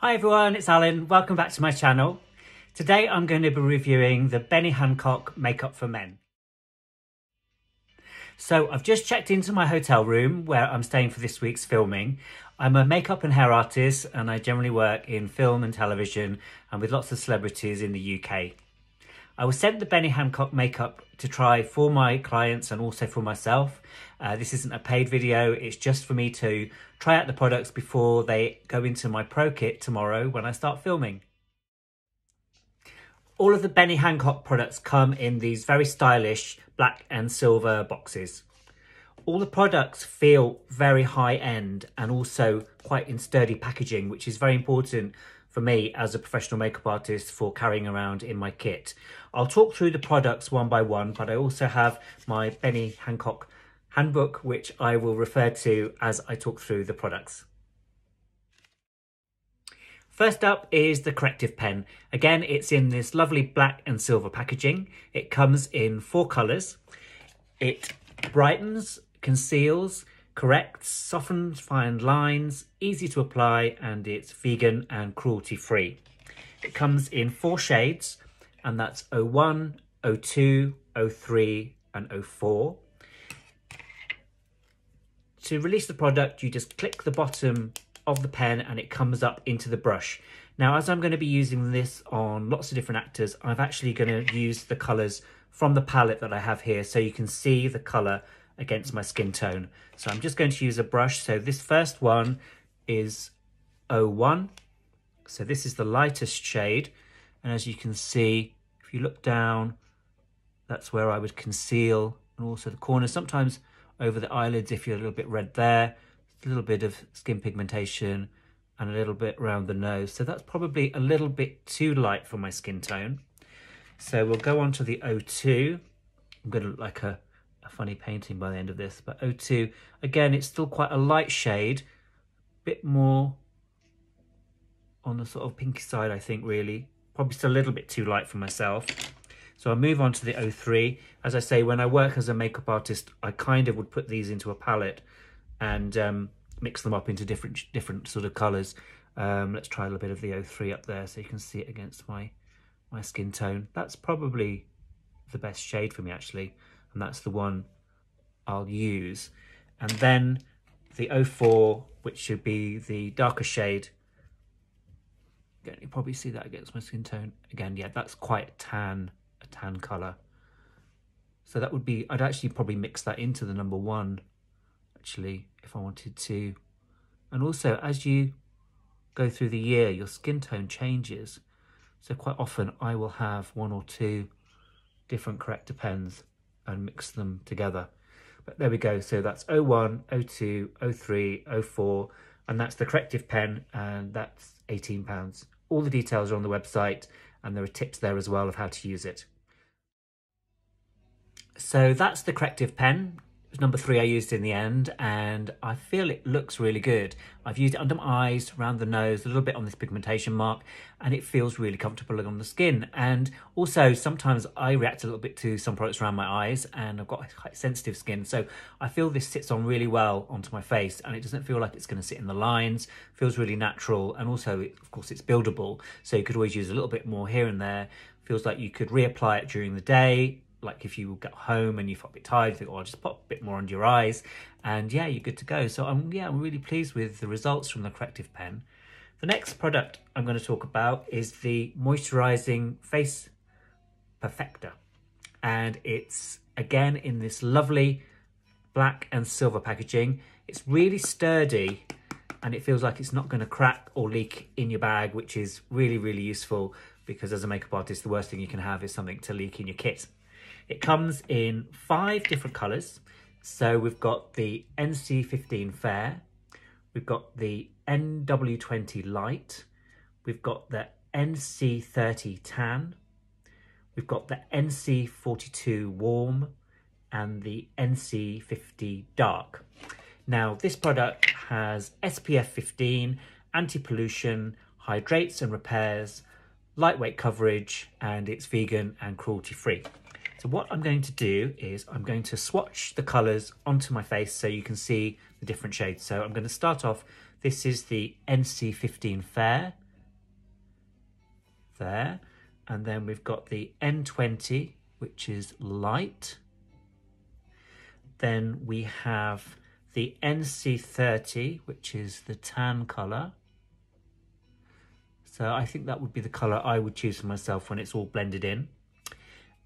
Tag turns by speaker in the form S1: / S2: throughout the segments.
S1: Hi everyone, it's Alan. Welcome back to my channel. Today I'm going to be reviewing the Benny Hancock Makeup for Men. So I've just checked into my hotel room where I'm staying for this week's filming. I'm a makeup and hair artist and I generally work in film and television and with lots of celebrities in the UK. I was sent the Benny Hancock makeup to try for my clients and also for myself. This isn't a paid video, it's just for me to try out the products before they go into my pro kit tomorrow when I start filming. All of the Benny Hancock products come in these very stylish black and silver boxes. All the products feel very high end and also quite in sturdy packaging, which is very important for me as a professional makeup artist for carrying around in my kit. I'll talk through the products one by one, but I also have my Benny Hancock handbook, which I will refer to as I talk through the products. First up is the Corrective Pen. Again, it's in this lovely black and silver packaging. It comes in 4 colours. It brightens, conceals, corrects, softens fine lines, easy to apply, and it's vegan and cruelty free. It comes in 4 shades, and that's 01, 02, 03 and 04. To release the product, you just click the bottom of the pen and it comes up into the brush. Now, as I'm going to be using this on lots of different actors, I'm actually going to use the colours from the palette that I have here so you can see the colour against my skin tone. So I'm just going to use a brush. So this first one is 01. So this is the lightest shade. And as you can see, if you look down, that's where I would conceal, and also the corners, sometimes over the eyelids if you're a little bit red there, a little bit of skin pigmentation and a little bit around the nose. So that's probably a little bit too light for my skin tone. So we'll go on to the 02. I'm going to look like a funny painting by the end of this, but 02, again, it's still quite a light shade, a bit more on the sort of pinky side, I think, really. Probably still a little bit too light for myself. So I'll move on to the 03. As I say, when I work as a makeup artist, I kind of would put these into a palette and mix them up into different sort of colours. Let's try a little bit of the 03 up there so you can see it against my skin tone. That's probably the best shade for me, actually, and that's the one I'll use. And then the 04, which should be the darker shade. Again, you probably see that against my skin tone. Again, yeah, that's quite a tan colour. So that would be, I'd actually probably mix that into the number 1, actually, if I wanted to. And also, as you go through the year, your skin tone changes. So quite often I will have 1 or 2 different corrector pens and mix them together. But there we go. So that's 01, 02, 03, 04, and that's the Corrective Pen, and that's £18. All the details are on the website, and there are tips there as well of how to use it. So that's the Corrective Pen. It was number 3 I used in the end, and I feel it looks really good. I've used it under my eyes, around the nose, a little bit on this pigmentation mark, and it feels really comfortable on the skin. And also, sometimes I react a little bit to some products around my eyes, and I've got quite sensitive skin, so I feel this sits on really well onto my face, and it doesn't feel like it's going to sit in the lines. Feels really natural, and also, of course, it's buildable, so you could always use a little bit more here and there. Feels like you could reapply it during the day. Like if you get home and you feel a bit tired, you think, oh, I'll just pop a bit more under your eyes, and yeah, you're good to go. So I'm really pleased with the results from the Corrective Pen. The next product I'm going to talk about is the Moisturising Face Perfector, and it's again in this lovely black and silver packaging. It's really sturdy and it feels like it's not going to crack or leak in your bag, which is really, really useful, because as a makeup artist, the worst thing you can have is something to leak in your kit. It comes in 5 different colours. So we've got the NC15 Fair, we've got the NW20 Light, we've got the NC30 Tan, we've got the NC42 Warm, and the NC50 Dark. Now, this product has SPF 15, anti-pollution, hydrates and repairs, lightweight coverage, and it's vegan and cruelty free. So what I'm going to do is I'm going to swatch the colours onto my face so you can see the different shades. So I'm going to start off, this is the NC15 Fair, there. And then we've got the N20, which is light. Then we have the NC30, which is the tan colour. So I think that would be the colour I would choose for myself when it's all blended in.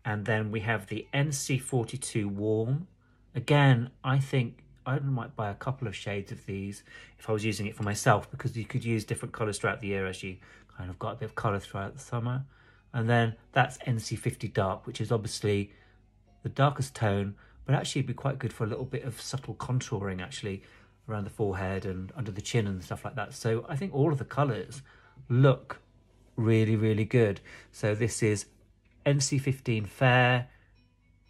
S1: And then we have the NC42 warm. Again, I think I might buy a couple of shades of these if I was using it for myself, because you could use different colours throughout the year as you kind of got a bit of colour throughout the summer. And then that's NC50 dark, which is obviously the darkest tone, but actually it'd be quite good for a little bit of subtle contouring actually around the forehead and under the chin and stuff like that. So I think all of the colours look really, really good. So this is NC15 fair,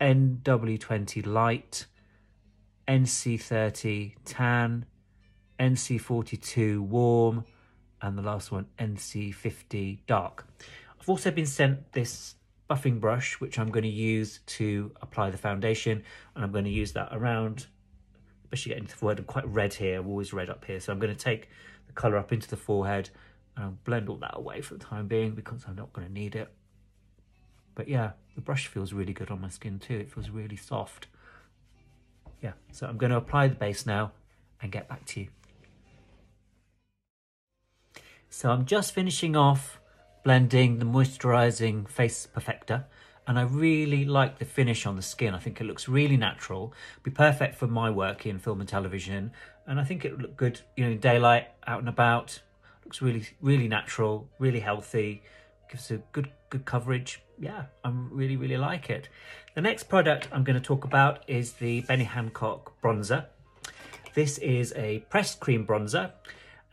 S1: NW20 light, NC30 tan, NC42 warm, and the last one NC50 dark. I've also been sent this buffing brush, which I'm going to use to apply the foundation, and I'm going to use that around, especially getting to the forehead. I'm quite red here, I'm always red up here, so I'm going to take the colour up into the forehead and I'll blend all that away for the time being because I'm not going to need it. But yeah, the brush feels really good on my skin too. It feels really soft. Yeah, so I'm going to apply the base now and get back to you. So I'm just finishing off blending the moisturising face perfector, and I really like the finish on the skin. I think it looks really natural, be perfect for my work in film and television, and I think it would look good, you know, in daylight, out and about. Looks really, really natural, really healthy, gives a good coverage. Yeah, I really, really like it. The next product I'm going to talk about is the Benny Hancock bronzer. This is a pressed cream bronzer,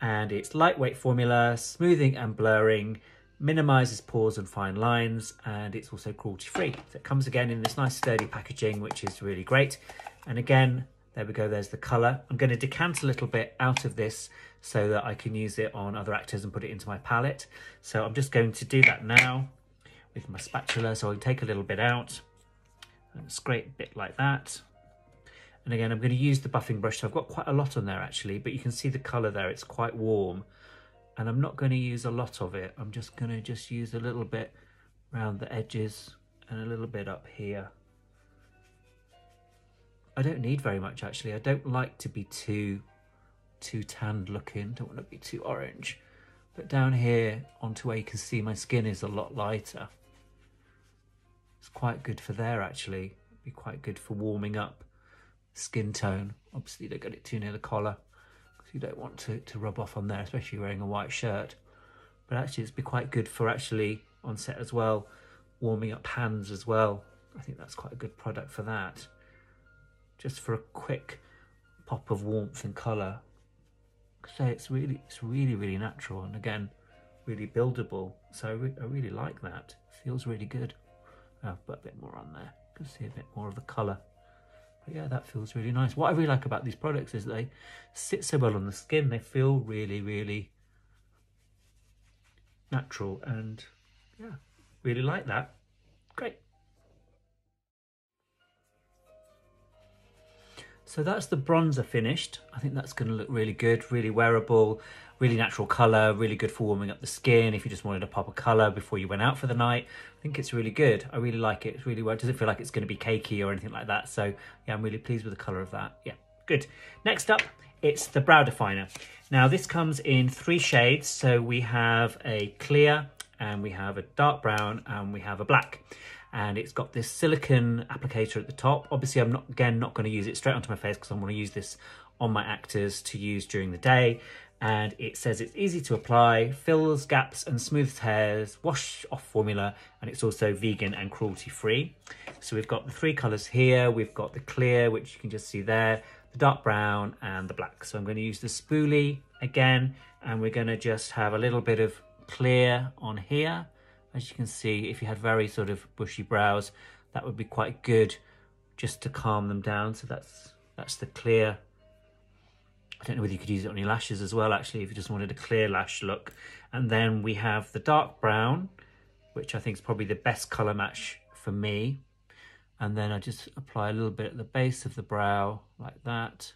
S1: and it's lightweight formula, smoothing and blurring, minimises pores and fine lines, and it's also cruelty free. So it comes again in this nice sturdy packaging, which is really great. And again, there we go, there's the colour. I'm going to decant a little bit out of this so that I can use it on other actors and put it into my palette. So I'm just going to do that now with my spatula. So I'll take a little bit out and scrape a bit like that. And again, I'm going to use the buffing brush. So I've got quite a lot on there actually, but you can see the colour there, it's quite warm. And I'm not going to use a lot of it. I'm just going to use a little bit around the edges and a little bit up here. I don't need very much actually. I don't like to be too tanned looking. Don't want to be too orange. But down here onto where you can see my skin is a lot lighter. It's quite good for there actually. It'd be quite good for warming up skin tone. Obviously don't get it too near the collar, you don't want to rub off on there, especially wearing a white shirt. But actually it'd be quite good for actually on set as well, warming up hands as well. I think that's quite a good product for that. Just for a quick pop of warmth and colour. So it's really natural, and again, really buildable. So I really like that. Feels really good. I'll put a bit more on there. You can see a bit more of the colour. But yeah, that feels really nice. What I really like about these products is they sit so well on the skin. They feel really natural, and yeah, really like that. Great. So that's the bronzer finished. I think that's going to look really good, really wearable, really natural colour, really good for warming up the skin if you just wanted to pop a colour before you went out for the night. I think it's really good. I really like it. It's really well. It doesn't feel like it's going to be cakey or anything like that. So yeah, I'm really pleased with the colour of that. Yeah, good. Next up, it's the brow definer. Now this comes in 3 shades. So we have a clear, and we have a dark brown, and we have a black. And it's got this silicone applicator at the top. Obviously, I'm not going to use it straight onto my face because I want to use this on my actors to use during the day. And it says it's easy to apply, fills gaps and smooths hairs, wash off formula, and it's also vegan and cruelty free. So we've got the 3 colours here. We've got the clear, which you can just see there, the dark brown and the black. So I'm going to use the spoolie again, and we're going to just have a little bit of clear on here. As you can see, if you had very sort of bushy brows, that would be quite good just to calm them down. So that's the clear. I don't know whether you could use it on your lashes as well, actually, if you just wanted a clear lash look. And then we have the dark brown, which I think is probably the best colour match for me. And then I just apply a little bit at the base of the brow, like that.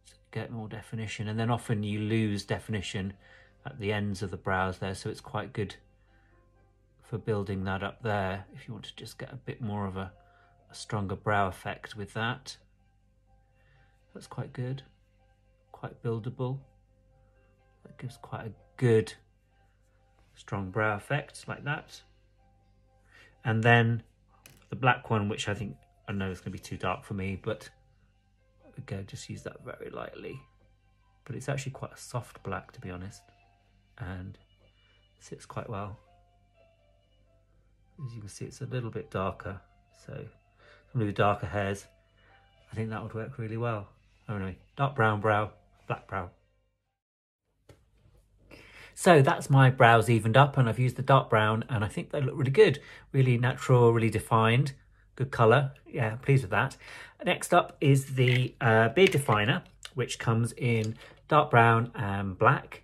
S1: To get more definition. And then often you lose definition at the ends of the brows there, so it's quite good for building that up there if you want to just get a bit more of a stronger brow effect with that. That's quite good, quite buildable. That gives quite a good strong brow effect like that. And then the black one, which I know is going to be too dark for me, but again, just use that very lightly. But it's actually quite a soft black, to be honest, and sits quite well. As you can see, it's a little bit darker, so somebody with darker hairs, I think that would work really well. Anyway, dark brown brow, black brow. So that's my brows evened up, and I've used the dark brown, and I think they look really good, really natural, really defined, good colour. Yeah, pleased with that. Next up is the beard definer, which comes in dark brown and black.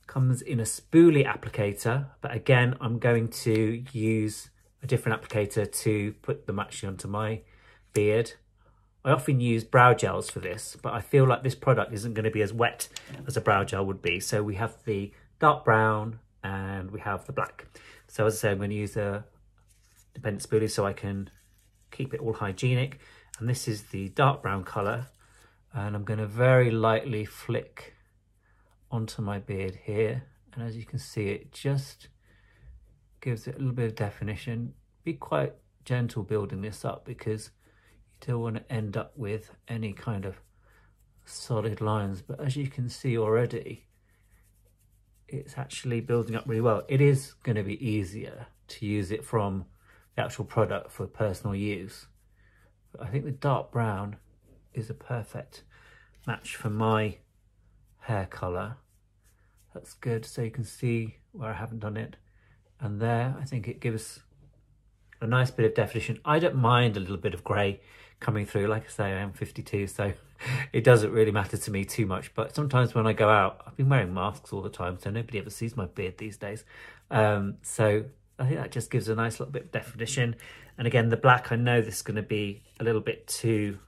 S1: Comes in a spoolie applicator, but again, I'm going to use a different applicator to put them actually onto my beard. I often use brow gels for this, but I feel like this product isn't going to be as wet as a brow gel would be. So we have the dark brown and we have the black. So as I say, I'm going to use a dependent spoolie so I can keep it all hygienic. And this is the dark brown colour, and I'm going to very lightly flick onto my beard here, and as you can see, it just gives it a little bit of definition. Be quite gentle building this up because you don't want to end up with any kind of solid lines, but as you can see already, it's actually building up really well. It is going to be easier to use it from the actual product for personal use, but I think the dark brown is a perfect match for my hair colour. That's good, so you can see where I haven't done it, and there I think it gives a nice bit of definition. I don't mind a little bit of grey coming through. Like I say, I am 52, so it doesn't really matter to me too much, but sometimes when I go out, I've been wearing masks all the time, so nobody ever sees my beard these days, so I think that just gives a nice little bit of definition. And again, the black, I know this is going to be a little bit too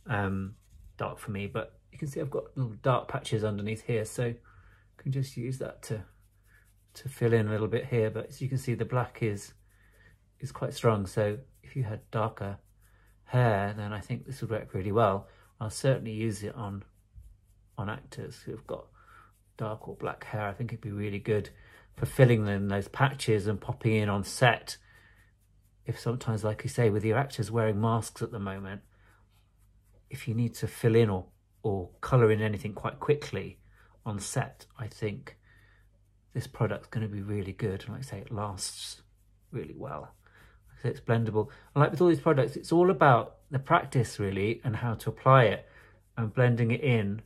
S1: dark for me, but you can see I've got little dark patches underneath here, so I can just use that to fill in a little bit here. But as you can see, the black is quite strong, so if you had darker hair, then I think this would work really well. I'll certainly use it on actors who've got dark or black hair. I think it'd be really good for filling in those patches and popping in on set. If sometimes, like you say, with your actors wearing masks at the moment, if you need to fill in or colour in anything quite quickly on set, I think this product's going to be really good. And like I say, it lasts really well. Like I say, it's blendable. And like with all these products, it's all about the practice really and how to apply it and blending it in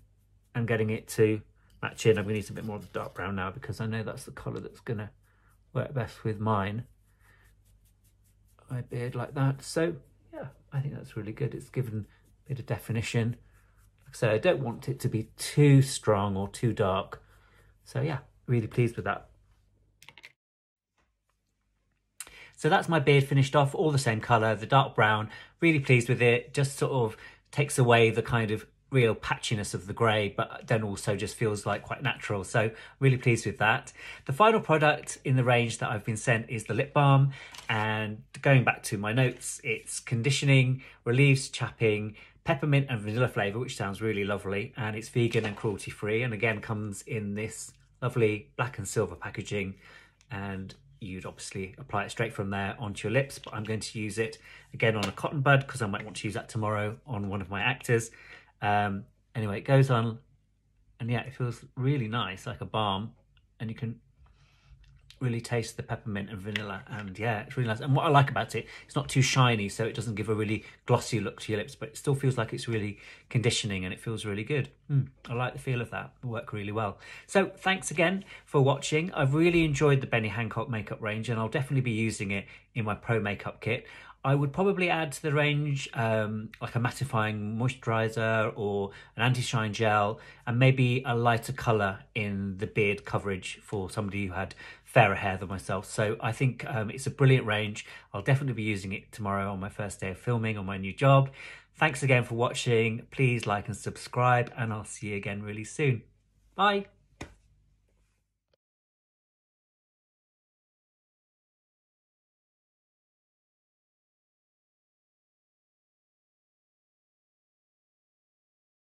S1: and getting it to match in. I'm going to use a bit more of the dark brown now because I know that's the colour that's going to work best with my beard like that. So yeah, I think that's really good. It's given a bit of definition. Like I say, I don't want it to be too strong or too dark. So yeah, really pleased with that. So that's my beard finished off, all the same colour, the dark brown. Really pleased with it. Just sort of takes away the kind of real patchiness of the grey, but then also just feels like quite natural. So really pleased with that. The final product in the range that I've been sent is the lip balm, and going back to my notes, it's conditioning, relieves chapping, peppermint and vanilla flavour, which sounds really lovely, and it's vegan and cruelty free, and again comes in this lovely black and silver packaging, and you'd obviously apply it straight from there onto your lips, but I'm going to use it again on a cotton bud because I might want to use that tomorrow on one of my actors. Anyway, it goes on, and yeah, it feels really nice, like a balm, and you can really taste the peppermint and vanilla, and yeah, it's really nice. And what I like about it, it's not too shiny, so it doesn't give a really glossy look to your lips, but it still feels like it's really conditioning, and it feels really good. I like the feel of that. It'll work really well. So thanks again for watching. I've really enjoyed the Benny Hancock makeup range, and I'll definitely be using it in my pro makeup kit. I would probably add to the range like a mattifying moisturiser or an anti-shine gel, and maybe a lighter colour in the beard coverage for somebody who had fairer hair than myself. So I think it's a brilliant range. I'll definitely be using it tomorrow on my first day of filming on my new job. Thanks again for watching. Please like and subscribe, and I'll see you again really soon. Bye.